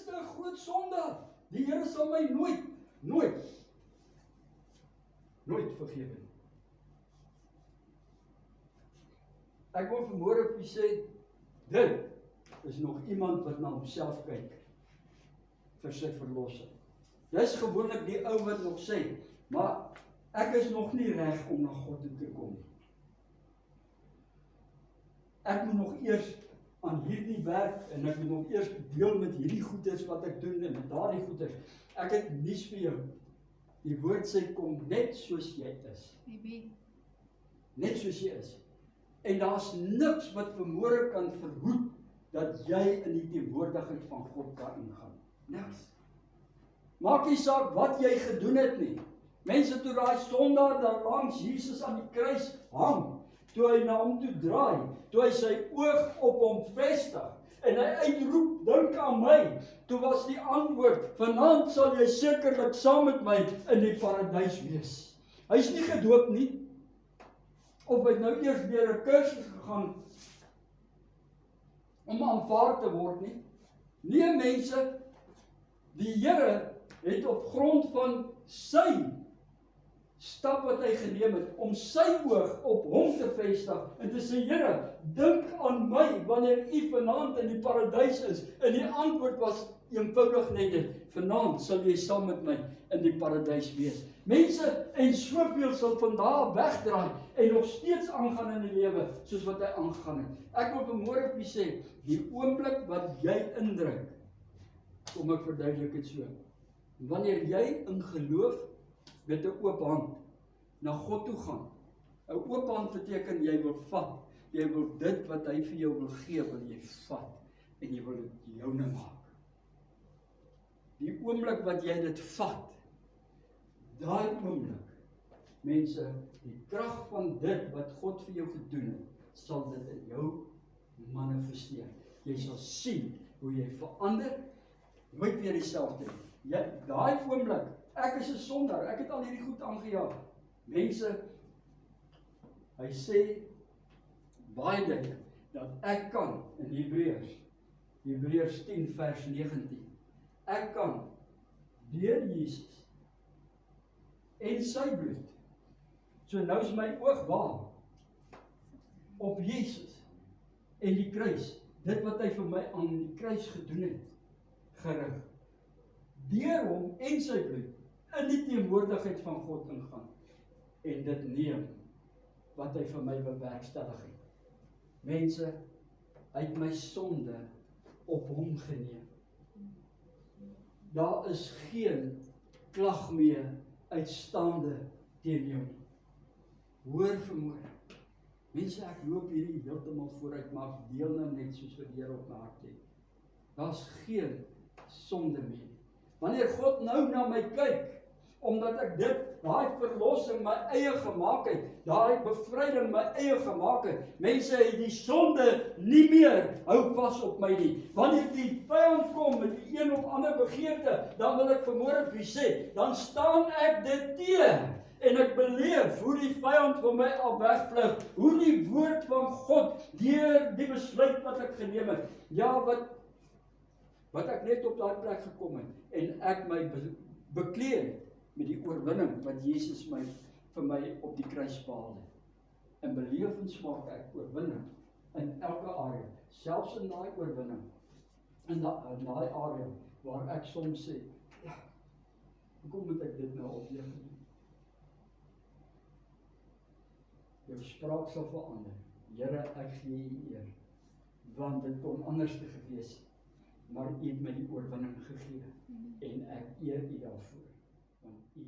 grootste groot sondaar. Die Here sal my nooit vergewe nie. Ek wil vanmôre vir u sê, dit is nog iemand wat na homself kyk vir sy verlossing. Dis gewoonlik die ou wat nog sê, maar ek is nog nie reg om na God toe te kom nie. Ek moet nog eers aan hierdie werk en ek moet nog eers deel met hierdie goeders wat ek doen en met daardie goeders. Ek het nuus vir jou. Die woord sê kom net soos jy is. Net soos jy is. En daar's niks wat vanmôre kan verhoed dat jy in die teenwoordigheid van God kan ingaan. Niks. Maak nie saak wat jy gedoen het nie. Mense, toe daai sondaar daar langs Jesus aan die kruis hang, toe hy na hom toe draai, toe hy sy oog op hom vestig en hy uitroep, dink aan my, toe was die antwoord, vanaand sal jy sekerlik saam met my in die paradys wees. Hy is nie gedoop nie, of hy nou eers deur 'n kursus gegaan om aanvaar te word nie. Nee mense, die Here het op grond van sy stap wat hy geneem het, om sy oog op hom te vestig, en te sê, Here, dink aan my, wanneer u vanaand in die paradys is, en die antwoord was eenvoudig net dit, vanaand sal jy saam met my in die paradys wees. Mense, en soveel sal vandaag wegdraai, en nog steeds aangaan in die lewe, soos wat hy aangaan het. Ek wil vanmôre vir u sê, die oomblik wat jy indruk, kom ek verduidelik het so, wanneer jy in geloof met 'n oop hand na God toe gaan. 'n Oop hand beteken jy wil vat. Jy wil dit wat hy vir jou wil gee, wil jy vat en jy wil dit joune maak. Die oomblik wat jy dit vat, daai oomblik, mense, die krag van dit wat God vir jou gedoen het, sal dit in jou manifesteer. Jy sal sien hoe jy verander, nooit weer dieselfde nie. Daai oomblik, ek is 'n sondaar, ek het al hierdie goed aangejaag. Mense, hy sê baie duidelik dat ek kan in Hebreërs 10 vers 19. Ek kan deur Jesus en sy bloed. So nou is my oog waar op Jesus en die kruis. Dit wat hy vir my aan die kruis gedoen het, gerig. Deur hom en sy bloed in die teenwoordigheid van God ingaan en dit neem wat hy vir my bewerkstellig het. Mense, hy het my sonde op hom geneem. Daar is geen klag meer uitstaande teen jou nie. Hoor vanmôre. Mense, ek loop hierdie heeltemal vooruit, maar ek deel nou net soos wat die Here op my hart lê. Daar's geen sonde meer. Wanneer God nou na my kyk, omdat ek daai verlossing my eie gemaak het, daai bevryding my eie gemaak het, mense, het die sonde nie meer hou vas op my nie. Wanneer die vyand kom met die een of ander begeerte, dan wil ek vanmôre vir sê, dan staan ek dit teen. En ek beleef hoe die vyand van my al wegvlug, hoe die woord van God, deur die besluit wat ek geneem het, ja, wat ek net op daai plek gekom het, en ek my bekleed het, met die oorwinning wat Jesus vir my op die kruis behaal het. In belewens maak ek oorwinning in elke area, selfs in daai oorwinning, in daai area waar ek soms sê, ja, hoekom moet ek dit nou opleef? Jou spraak sal verander. Here, ek gee U eer, want dit kon anders te gewees het, maar U het my die oorwinning gegee, en ek eer U daarvoor. Want U